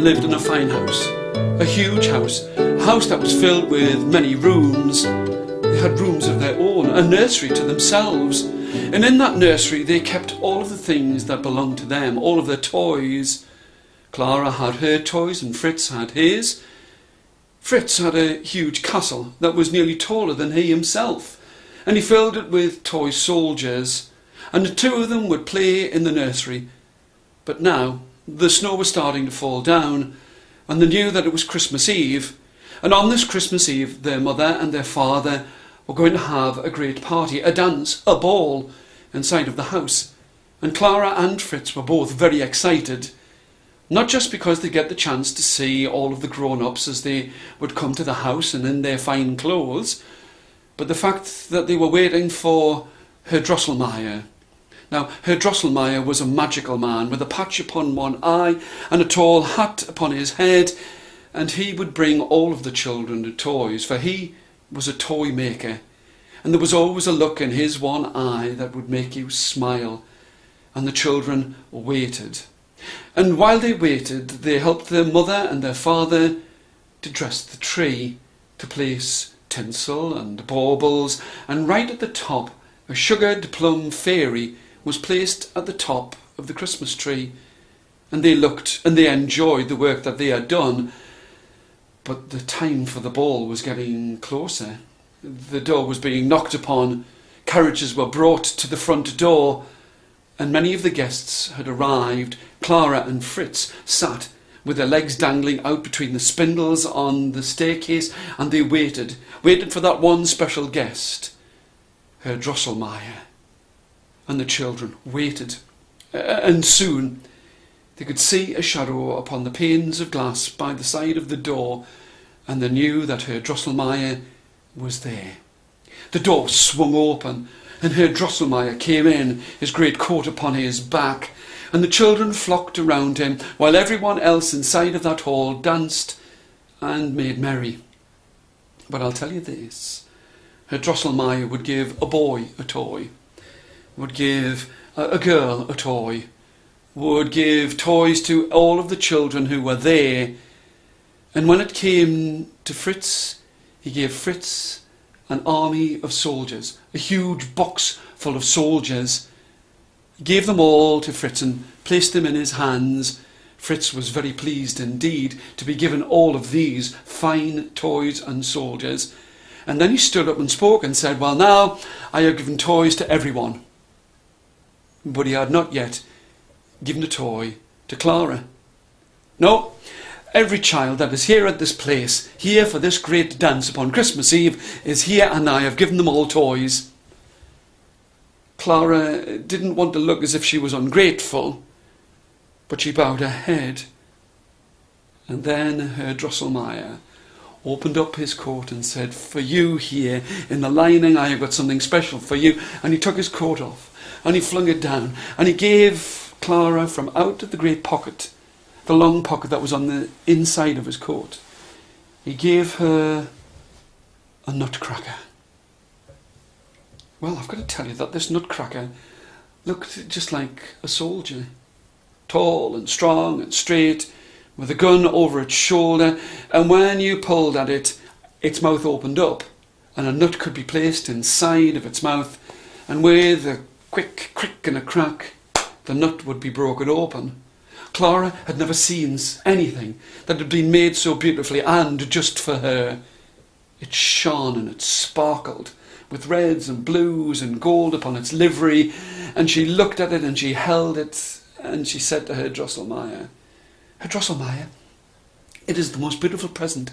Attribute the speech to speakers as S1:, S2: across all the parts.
S1: lived in a fine house, a huge house, a house that was filled with many rooms. They had rooms of their own, a nursery to themselves, and in that nursery they kept all of the things that belonged to them, all of their toys. Clara had her toys and Fritz had his. Fritz had a huge castle that was nearly taller than he himself, and he filled it with toy soldiers, and the two of them would play in the nursery. But now the snow was starting to fall down, and they knew that it was Christmas Eve, and on this Christmas Eve their mother and their father were going to have a great party, a dance, a ball inside of the house. And Clara and Fritz were both very excited, not just because they get the chance to see all of the grown-ups as they would come to the house and in their fine clothes, but the fact that they were waiting for Herr Drosslemeir. Now, Herr Drosslemeir was a magical man with a patch upon one eye and a tall hat upon his head, and he would bring all of the children the toys, for he was a toy maker, and there was always a look in his one eye that would make you smile, and the children waited. And while they waited, they helped their mother and their father to dress the tree, to place tinsel and baubles, and right at the top a sugared plum fairy was placed at the top of the Christmas tree. And they looked and they enjoyed the work that they had done, but the time for the ball was getting closer. The door was being knocked upon, carriages were brought to the front door, and many of the guests had arrived. Clara and Fritz sat with their legs dangling out between the spindles on the staircase, and they waited for that one special guest, Herr Drosslemeir. And the children waited, and soon they could see a shadow upon the panes of glass by the side of the door, and they knew that Herr Drosslemeir was there. The door swung open, and Herr Drosslemeir came in, his great coat upon his back, and the children flocked around him, while everyone else inside of that hall danced and made merry. But I'll tell you this, Herr Drosslemeir would give a boy a toy, would give a girl a toy, would give toys to all of the children who were there, and when it came to Fritz, he gave Fritz an army of soldiers, a huge box full of soldiers. He gave them all to Fritz and placed them in his hands. Fritz was very pleased indeed to be given all of these fine toys and soldiers. And then he stood up and spoke and said, "Well, now I have given toys to everyone." But he had not yet given a toy to Clara. No, every child that is here at this place, here for this great dance upon Christmas Eve, is here, and I have given them all toys. Clara didn't want to look as if she was ungrateful, but she bowed her head. And then Herr Drosslemeir opened up his coat and said, "For you here in the lining, I have got something special for you." And he took his coat off and he flung it down, and he gave Clara from out of the great pocket, the long pocket that was on the inside of his coat, he gave her a nutcracker. Well, I've got to tell you that this nutcracker looked just like a soldier, tall and strong and straight, with a gun over its shoulder, and when you pulled at it, its mouth opened up, and a nut could be placed inside of its mouth, and with a quick crick and a crack, the nut would be broken open. Clara had never seen anything that had been made so beautifully and just for her. It shone and it sparkled with reds and blues and gold upon its livery, and she looked at it and she held it, and she said to Herr Drosslemeir, "Herr Drosslemeir, it is the most beautiful present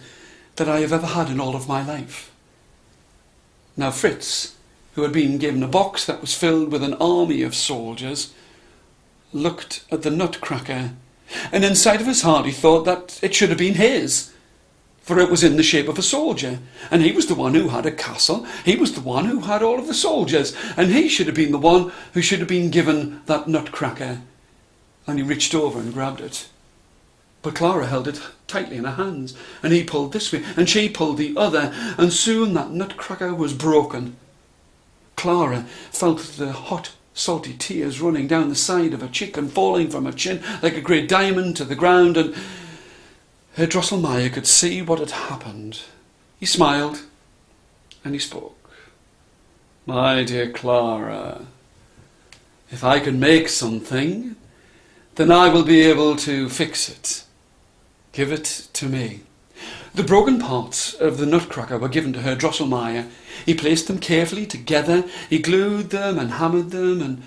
S1: that I have ever had in all of my life." Now Fritz, who had been given a box that was filled with an army of soldiers, looked at the nutcracker, and inside of his heart he thought that it should have been his, for it was in the shape of a soldier, and he was the one who had a castle, he was the one who had all of the soldiers, and he should have been the one who should have been given that nutcracker. And he reached over and grabbed it. But Clara held it tightly in her hands, and he pulled this way, and she pulled the other, and soon that nutcracker was broken. Clara felt the hot, salty tears running down the side of her cheek and falling from her chin like a great diamond to the ground, and Herr Drosslemeir could see what had happened. He smiled and he spoke. "My dear Clara, if I can make something, then I will be able to fix it. Give it to me." The broken parts of the Nutcracker were given to Herr Drosslemeir. He placed them carefully together, he glued them and hammered them, and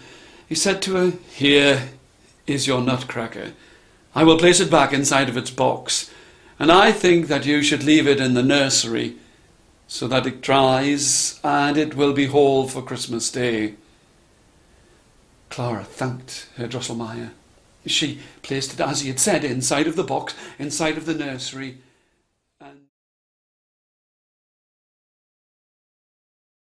S1: he said to her, "Here is your Nutcracker. I will place it back inside of its box, and I think that you should leave it in the nursery so that it dries and it will be whole for Christmas Day." Clara thanked Herr Drosslemeir. She placed it as he had said inside of the box, inside of the nursery,